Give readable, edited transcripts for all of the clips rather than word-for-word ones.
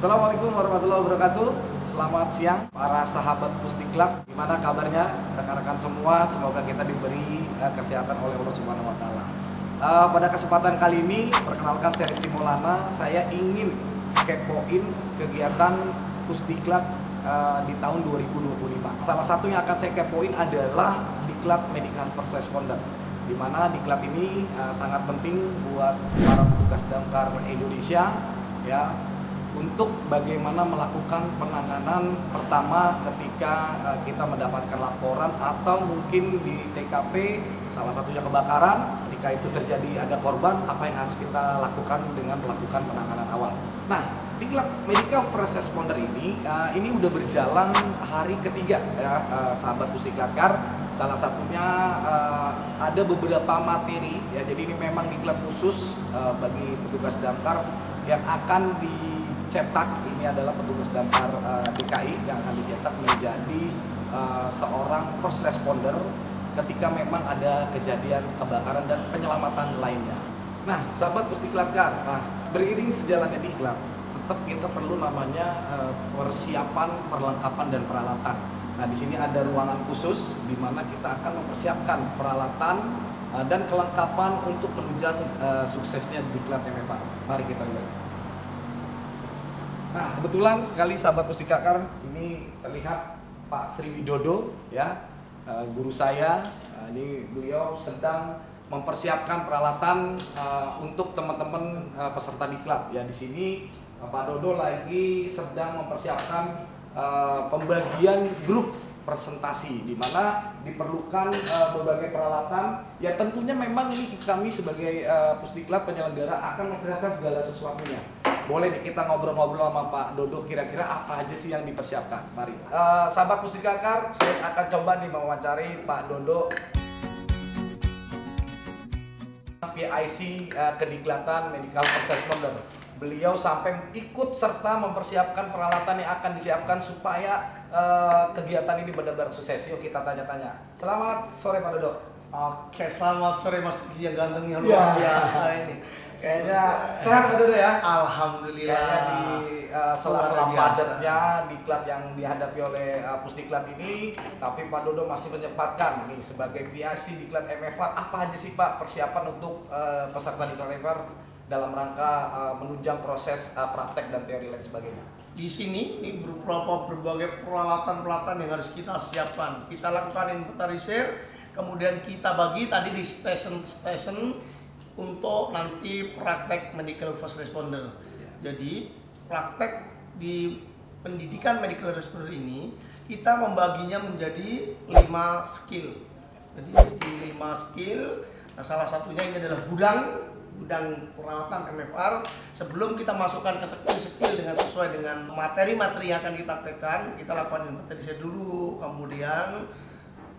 Assalamualaikum warahmatullahi wabarakatuh. Selamat siang para sahabat Pusdiklat. Gimana kabarnya rekan-rekan semua? Semoga kita diberi kesehatan oleh Allah Subhanahu wa taala. Pada kesempatan kali ini, perkenalkan saya Rizky Maulana. Saya ingin kepoin kegiatan Pusdiklat di tahun 2025. Salah satu yang akan saya kepoin adalah Diklat Medical First Responder, di mana diklat ini sangat penting buat para petugas damkar Indonesia ya, untuk bagaimana melakukan penanganan pertama ketika kita mendapatkan laporan atau mungkin di TKP salah satunya kebakaran. Ketika itu terjadi ada korban, apa yang harus kita lakukan dengan melakukan penanganan awal. Nah, Diklat Medical First Responder ini udah berjalan hari ketiga ya, sahabat Pusdiklatkar. Salah satunya ada beberapa materi ya, jadi ini memang diklat khusus bagi petugas damkar yang akan dicetak. Ini adalah petugas damkar DKI yang akan dicetak menjadi seorang first responder ketika memang ada kejadian kebakaran dan penyelamatan lainnya. Nah, sahabat Pusdiklatkar, beriring sejalannya diklat, tetap kita perlu namanya persiapan, perlengkapan dan peralatan. Nah, di sini ada ruangan khusus di mana kita akan mempersiapkan peralatan dan kelengkapan untuk menunjang suksesnya diklat MFA. Mari kita lihat. Nah, kebetulan sekali sahabat Pusdiklatkar, ini terlihat Pak Sri Widodo ya, guru saya. Ini beliau sedang mempersiapkan peralatan untuk teman-teman peserta diklat ya. Di sini Pak Dodo lagi sedang mempersiapkan pembagian grup presentasi, di mana diperlukan berbagai peralatan. Ya tentunya memang ini kami sebagai Pusdiklat penyelenggara akan mempersiapkan segala sesuatunya. Boleh nih kita ngobrol-ngobrol sama Pak Dodo, kira-kira apa aja sih yang dipersiapkan. Mari sahabat Pusdiklatkar, saya akan coba nih mewawancari Pak Dodo, PIC Kediklatan Medical First Responder. Beliau sampai ikut serta mempersiapkan peralatan yang akan disiapkan supaya kegiatan ini benar-benar sukses. Yuk kita tanya-tanya. Selamat sore Pak Dodo. Oke, selamat sore Mas Rizky yang gantengnya luar biasa ini. Kayaknya sehat Pak Dodo ya? Alhamdulillah. Kayaknya di sela-sela padatnya diklat yang dihadapi oleh Pusdiklat ini, tapi Pak Dodo masih menyempatkan nih sebagai PIC Diklat MFR. Apa aja sih Pak persiapan untuk peserta Diklat MFR dalam rangka menunjang proses praktek dan teori lain sebagainya? Di sini ini berbagai peralatan-peralatan yang harus kita siapkan. Kita lakukan inventarisir, kemudian kita bagi tadi di stesen-stesen untuk nanti praktek medical first responder. Jadi praktek di pendidikan medical responder ini kita membaginya menjadi 5 skill. Jadi di 5 skill, nah salah satunya ini adalah gudang peralatan MFR. Sebelum kita masukkan ke skill dengan sesuai dengan materi-materi yang akan dipraktekkan, kita lakukan inventarisir dulu, kemudian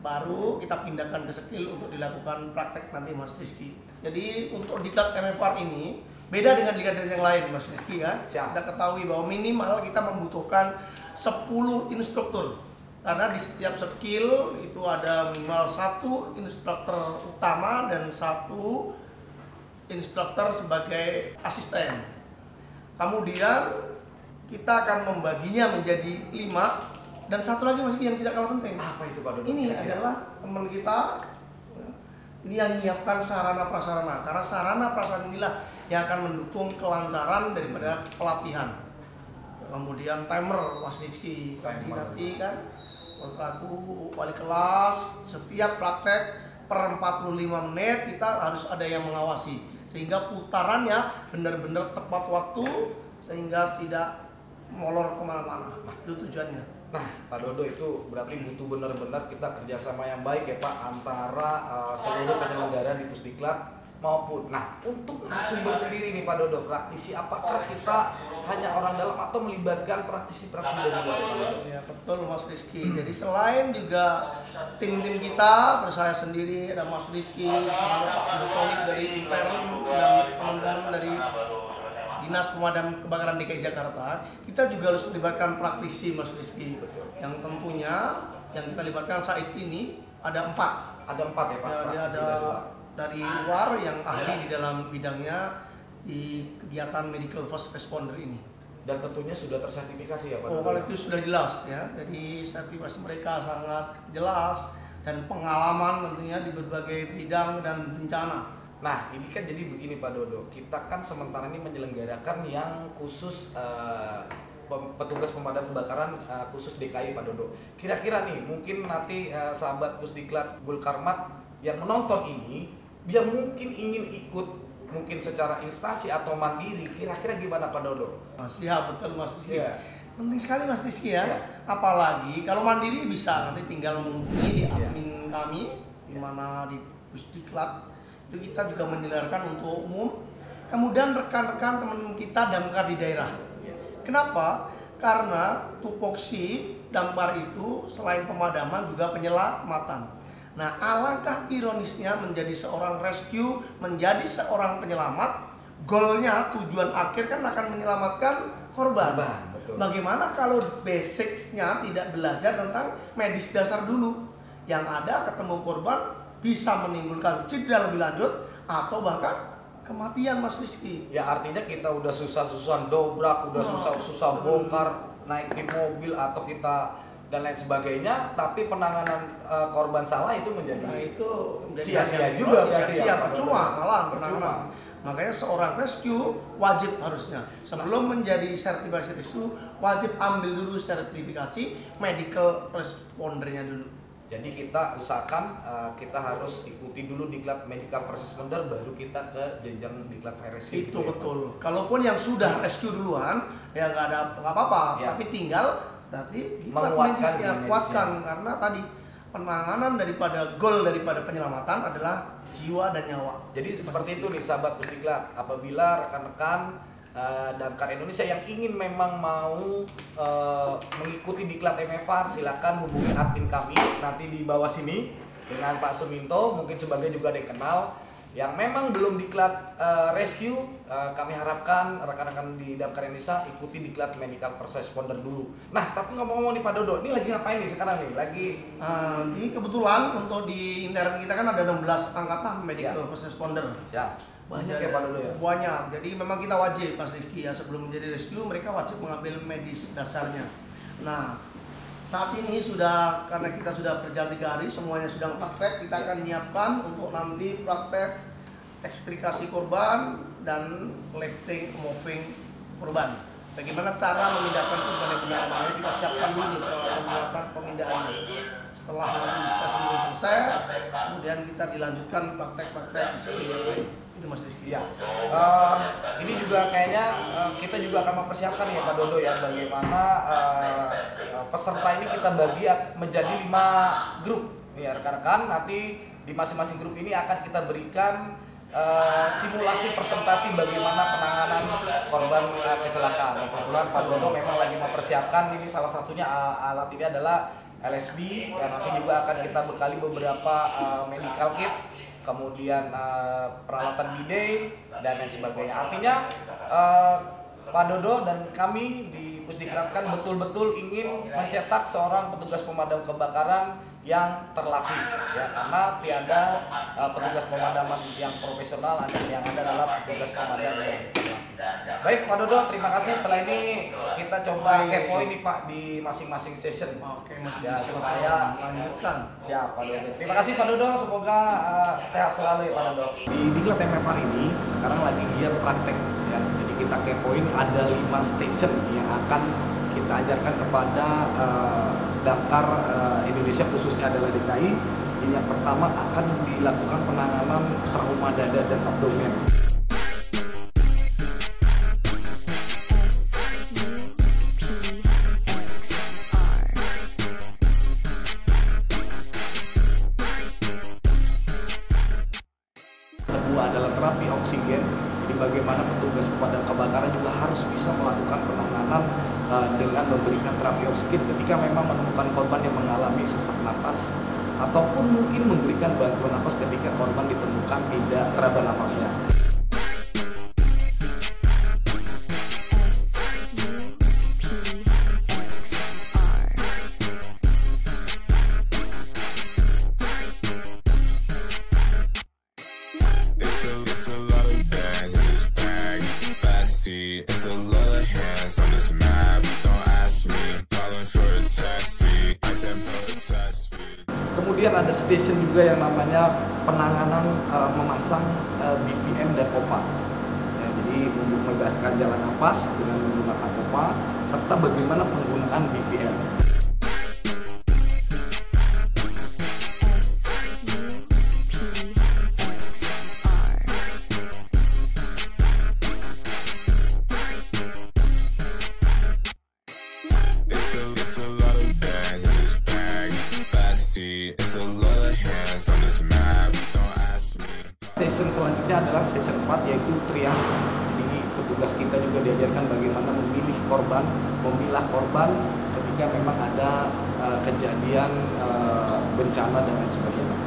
baru kita pindahkan ke skill untuk dilakukan praktek nanti Mas Rizky. Jadi untuk diklat MFR ini beda dengan diklat yang lain Mas Rizky ya. Kita ketahui bahwa minimal kita membutuhkan 10 instruktur. Karena di setiap skill itu ada minimal 1 instruktur utama dan 1 instruktur sebagai asisten. Kemudian kita akan membaginya menjadi 5. Dan satu lagi Mas yang tidak kalah penting. Apa itu Pak Dodo? Ini adalah teman kita ini yang menyiapkan sarana prasarana. Karena sarana prasarana inilah yang akan mendukung kelancaran daripada pelatihan. Kemudian timer Mas Rizky nanti kan berlaku wali kelas setiap praktek per 45 menit kita harus ada yang mengawasi sehingga putarannya benar-benar tepat waktu sehingga tidak molor kemana-mana. Itu tujuannya. Nah, Pak Dodo, itu berarti butuh benar-benar kita kerjasama yang baik ya Pak antara seluruh penyelenggara di Pusdiklat maupun. Nah, untuk sumber sendiri nih Pak Dodo, praktisi apakah kita hanya orang dalam atau melibatkan praktisi-praktisi dari luar Pak Dodo? Ya betul Mas Rizky. Jadi selain juga tim-tim kita, terus saya sendiri ada Mas Rizky, sama ada Pak Musolik dari intern dan teman-teman dari Dinas Pemadam Kebakaran DKI Jakarta, kita juga harus melibatkan praktisi Mas Rizky. Yang tentunya yang kita libatkan saat ini ada 4. Ada 4 ya Pak? Ya, ada dari luar yang ahli di dalam bidangnya di kegiatan medical first responder ini. dan tentunya sudah tersertifikasi ya Pak? Oh, kalau itu sudah jelas ya. Jadi sertifikasi mereka sangat jelas dan pengalaman tentunya di berbagai bidang dan bencana. Nah, ini kan jadi begini Pak Dodo, kita kan sementara ini menyelenggarakan yang khusus petugas pemadam kebakaran khusus DKI Pak Dodo. Kira-kira nih, mungkin nanti sahabat Pusdiklat Bulkarmat yang menonton ini, biar mungkin ingin ikut mungkin secara instansi atau mandiri, kira-kira gimana Pak Dodo? Siap, betul Mas Rizky. Iya. Penting sekali Mas Rizky ya. Iya. Apalagi kalau mandiri bisa nanti tinggal menghubungi di Iya. admin kami, di mana di Pusdiklat itu kita juga menyelenggarakan untuk umum. Kemudian rekan-rekan teman kita damkar di daerah. Kenapa? Karena tupoksi damkar itu selain pemadaman juga penyelamatan. Nah, alangkah ironisnya menjadi seorang rescue, menjadi seorang penyelamat, goalnya, tujuan akhir kan akan menyelamatkan korban. Betul. Bagaimana kalau basicnya tidak belajar tentang medis dasar dulu? Yang ada ketemu korban bisa menimbulkan cedera lebih lanjut atau bahkan kematian Mas Rizky. Ya artinya kita udah susah-susah dobrak, udah susah-susah bongkar, naikin mobil atau kita dan lain sebagainya, tapi penanganan korban salah itu menjadi sia-sia juga, sia-sia, percuma malah penanganan. Makanya seorang rescue wajib harusnya sebelum menjadi sertifikasi rescue wajib ambil dulu sertifikasi medical respondernya dulu. Jadi kita usahakan kita harus ikuti dulu diklat medical first responder, baru kita ke jenjang diklat rescue. Itu betul. Kalaupun yang sudah rescue duluan ya nggak apa-apa, Ya. tapi tinggal nanti diklat Menguatkan medisnya, medisnya. kuatkan karena tadi penanganan daripada goal daripada penyelamatan adalah jiwa dan nyawa. Jadi seperti itu nih sahabat Pusdiklat, apabila rekan-rekan damkar Indonesia yang ingin memang mau mengikuti diklat MFAN, silakan hubungi admin kami nanti di bawah sini dengan Pak Suminto, mungkin sebagai juga dikenal. Yang memang belum diklat rescue, kami harapkan rekan-rekan di damkar Indonesia ikuti diklat medical first responder dulu. Nah, tapi ngomong-ngomong nih Pak Dodo, ini lagi ngapain nih sekarang nih? Lagi Ini kebetulan untuk di intern kita kan ada 16 angkatan medical first responder. siap. Banyak ya Pak Dodo ya? Banyak. Jadi memang kita wajib Mas Rizky ya, sebelum menjadi rescue mereka wajib mengambil medis dasarnya. Nah, saat ini sudah, karena kita sudah berjalan 3 hari, semuanya sudah praktek, kita akan menyiapkan untuk nanti praktek ekstrikasi korban dan lifting, moving korban. Bagaimana cara memindahkan korban yang benar, makanya kita siapkan dulu nih peralatan pemindahannya. Setelah nanti diskusi selesai, kemudian kita dilanjutkan praktek-praktek di sekitar lain. Itu Mas Rizky. Iya. Ini juga kayaknya kita juga akan mempersiapkan ya Pak Dodo ya, bagaimana peserta ini kita bagi menjadi 5 grup ya rekan-rekan. Nanti di masing-masing grup ini akan kita berikan simulasi presentasi bagaimana penanganan korban kecelakaan. Kebetulan Pak Dodo memang lagi mempersiapkan, ini salah satunya alat ini adalah LSB, dan nanti juga akan kita bekali beberapa medical kit, kemudian peralatan bidet dan lain sebagainya. Artinya Pak Dodo dan kami di Pusdiklat kan betul-betul ingin mencetak seorang petugas pemadam kebakaran yang terlatih ya, karena tiada petugas pemadaman yang profesional, yang ada adalah petugas pemadam yang terlatih. Baik Pak Dodo, terima kasih. Setelah ini kita coba kepoin nih Pak di masing-masing session. Oke Mas, Ya, supaya lanjutkan. Siap Pak Dodo. Terima kasih Pak Dodo, semoga sehat selalu ya Pak Dodo. Di Diklat MFAN ini sekarang lagi giat praktek ya. Jadi kita kepoin ada 5 station yang akan kita ajarkan kepada damkar Indonesia, khususnya adalah DKI. Yang pertama akan dilakukan penanganan trauma dada dan abdomen. Kedua adalah terapi oksigen. Jadi bagaimana petugas pemadam kebakaran juga harus bisa melakukan penanganan dengan memberikan terapi oksigen ketika memang menemukan korban yang mengalami sesak napas, ataupun mungkin memberikan bantuan napas ketika korban ditemukan tidak seraba nafasnya. It's a lot of bags in this bag. Backseat, it's a lot of hands on the Kemudian ada station juga yang namanya penanganan memasang BVM dan OPA. Ya, jadi untuk membebaskan jalan napas dengan menggunakan OPA serta bagaimana penggunaan BVM. Session selanjutnya adalah session 4 yaitu triage. Jadi petugas kita juga diajarkan bagaimana memilih korban, memilah korban ketika memang ada kejadian bencana dan lain sebagainya.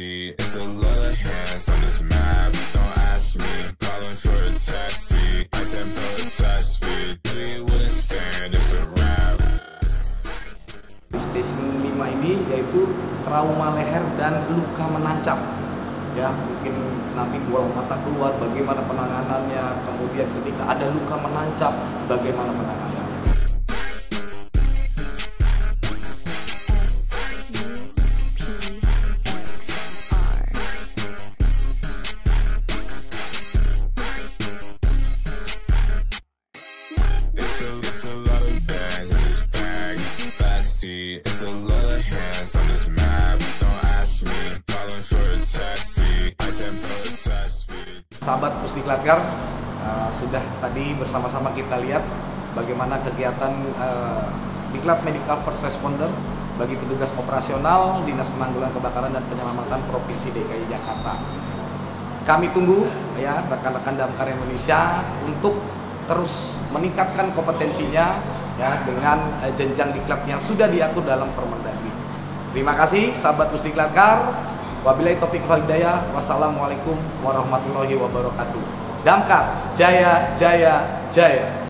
It's a lot of hands on this map. Don't ask me, calling for a taxi. I said protest me, we wouldn't stand. It's a rap. Di station 5 ini yaitu trauma leher dan luka menancap. Ya, mungkin nanti bola mata keluar, bagaimana penanganannya. Kemudian ketika ada luka menancap, bagaimana penanganannya. It's a lot of hands on this map. Don't ask me, calling for a taxi. I said protest me. Sahabat Pusdiklatgar, sudah tadi bersama-sama kita lihat bagaimana kegiatan Diklat Medical First Responder bagi petugas operasional Dinas Penanggulangan Kebakaran dan Penyelamatan Provinsi DKI Jakarta. Kami tunggu ya rekan-rekan Damkar Indonesia untuk terus meningkatkan kompetensinya ya dengan jenjang diklat yang sudah diatur dalam Permendagri. Terima kasih sahabat Pusdiklatgar. Wabillahi taufiq wal hidayah. Wassalamualaikum warahmatullahi wabarakatuh. Damkar, jaya jaya jaya.